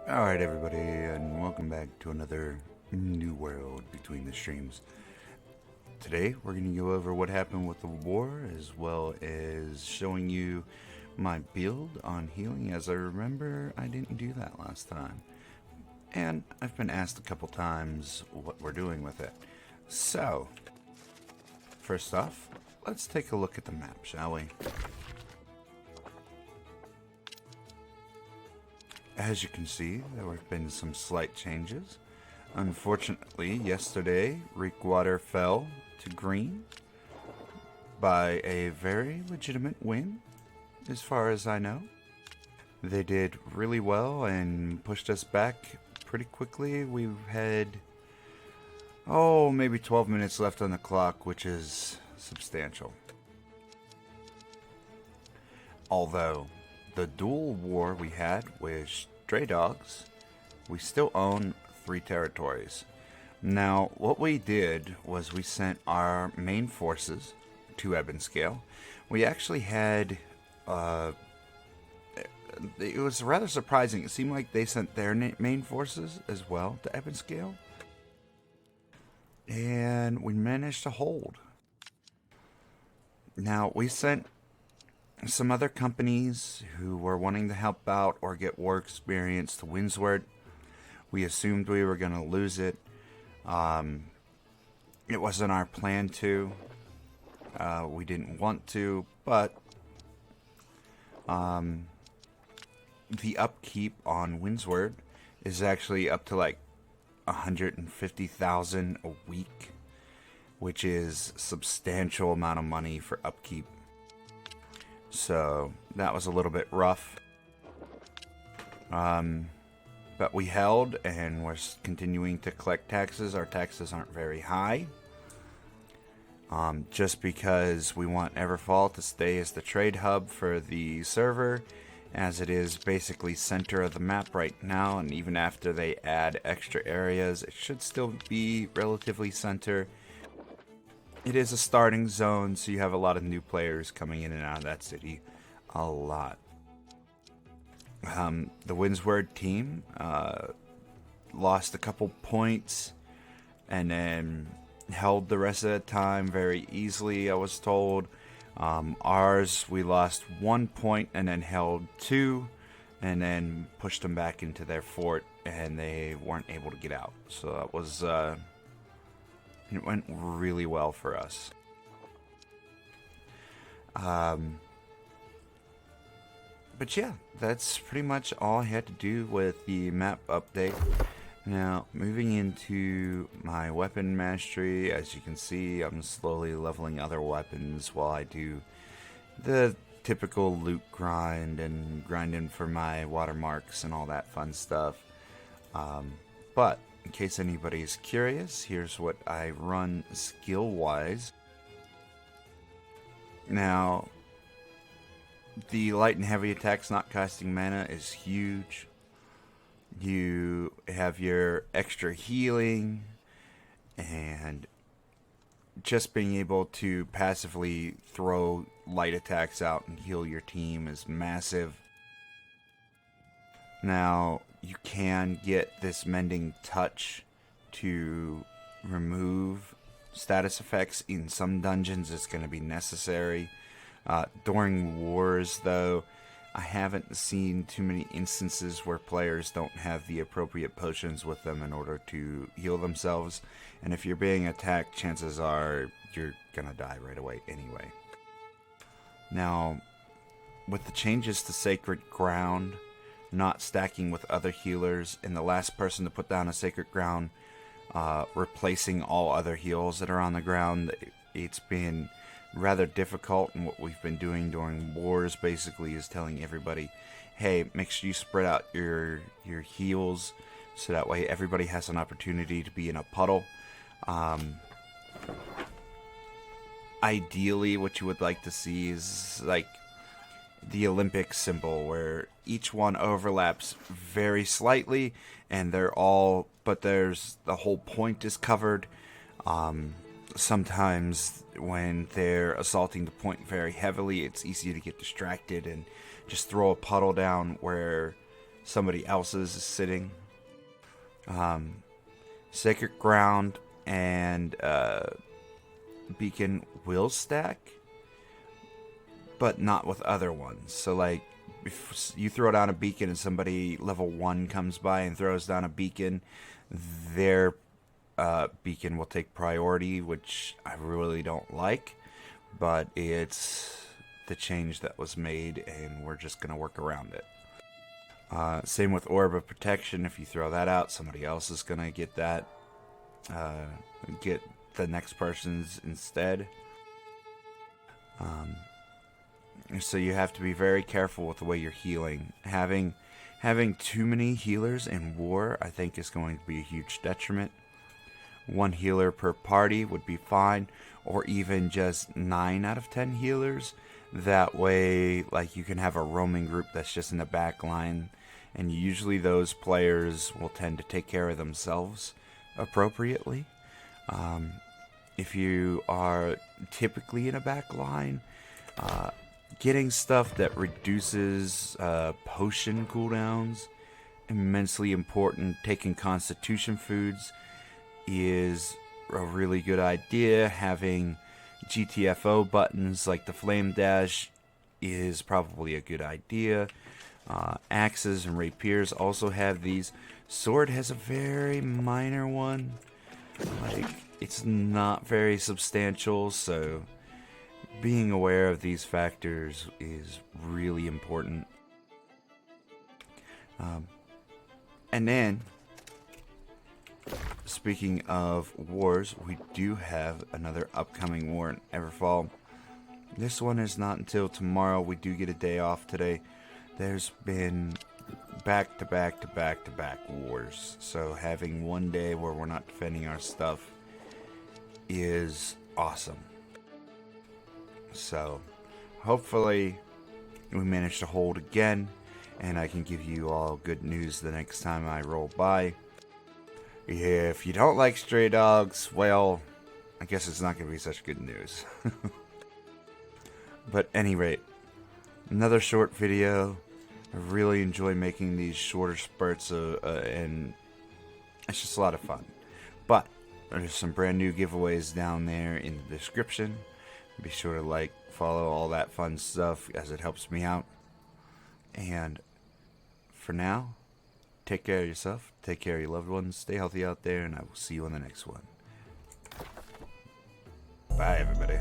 Alright, everybody, and welcome back to another new world between the streams. Today, we're going to go over what happened with the war, as well as showing you my build on healing. As I remember, I didn't do that last time. And I've been asked a couple times what we're doing with it. So, first off, let's take a look at the map, shall we? As you can see, there have been some slight changes. Unfortunately, yesterday, Reekwater fell to green by a very legitimate win, as far as I know. They did really well and pushed us back pretty quickly. We've had, maybe 12 minutes left on the clock, which is substantial. Although, the dual war we had with Stray Dogs, we still own 3 territories. Now, what we did was we sent our main forces to Ebonscale. We actually had, it was rather surprising. It seemed like they sent their main forces as well to Ebonscale. And we managed to hold. Now, we sent some other companies who were wanting to help out or get war experience to Windsward. We assumed we were going to lose it. It wasn't our plan to. We didn't want to, but the upkeep on Windsward is actually up to like 150,000 a week, which is a substantial amount of money for upkeep. So that was a little bit rough. But we held and we're continuing to collect taxes. Our taxes aren't very high. Just because we want Everfall to stay as the trade hub for the server, as it is basically center of the map right now, and even after they add extra areas, it should still be relatively center. It is a starting zone, so you have a lot of new players coming in and out of that city. A lot. The Windsward team lost a couple points and then held the rest of the time very easily, I was told. Ours, we lost 1 point and then held 2 and then pushed them back into their fort, and they weren't able to get out. So that was... it went really well for us. But yeah, that's pretty much all I had to do with the map update. Now, moving into my weapon mastery, as you can see, I'm slowly leveling other weapons while I do the typical loot grind and grinding for my watermarks and all that fun stuff. But in case anybody's curious, here's what I run skill-wise. Now, the light and heavy attacks not casting mana is huge. You have your extra healing, and just being able to passively throw light attacks out and heal your team is massive. Now, you can get this Mending Touch to remove status effects. In some dungeons, it's going to be necessary. During wars, though, I haven't seen too many instances where players don't have the appropriate potions with them in order to heal themselves. And if you're being attacked, chances are you're going to die right away anyway. Now, with the changes to Sacred Ground, not stacking with other healers, and the last person to put down a Sacred Ground replacing all other heals that are on the ground, it's been rather difficult. And what we've been doing during wars basically is telling everybody, hey, make sure you spread out your heals so that way everybody has an opportunity to be in a puddle. Ideally, what you would like to see is like the Olympic symbol, where each one overlaps very slightly and they're all, but there's the whole point is covered. Sometimes when they're assaulting the point very heavily, it's easy to get distracted and just throw a puddle down where somebody else's is sitting. Sacred Ground and Beacon will stack, but not with other ones. So like, if you throw down a beacon and somebody level 1 comes by and throws down a beacon, their beacon will take priority, which I really don't like, but it's the change that was made and we're just going to work around it. Same with Orb of Protection. If you throw that out, somebody else is going to get that, get the next person's instead. So you have to be very careful with the way you're healing. Having too many healers in war, I think, is going to be a huge detriment. 1 healer per party would be fine, or even just 9 out of 10 healers. That way, like, you can have a roaming group that's just in the back line, and usually those players will tend to take care of themselves appropriately. If you are typically in a back line, getting stuff that reduces potion cooldowns, immensely important. Taking constitution foods is a really good idea. Having GTFO buttons like the Flame Dash is probably a good idea. Axes and rapiers also have these. Sword has a very minor one. Like, it's not very substantial, so being aware of these factors is really important. And then, speaking of wars, we do have another upcoming war in Everfall. This one is not until tomorrow. We do get a day off today. There's been back-to-back wars, so having one day where we're not defending our stuff is awesome. So hopefully we manage to hold again, and I can give you all good news the next time I roll by. If you don't like stray dogs, well, I guess it's not going to be such good news. But at any rate, another short video. I really enjoy making these shorter spurts, and it's just a lot of fun. But there's some brand new giveaways down there in the description. Be sure to like, follow, all that fun stuff, as it helps me out. And for now, take care of yourself, take care of your loved ones, stay healthy out there, and I will see you on the next one. Bye, everybody.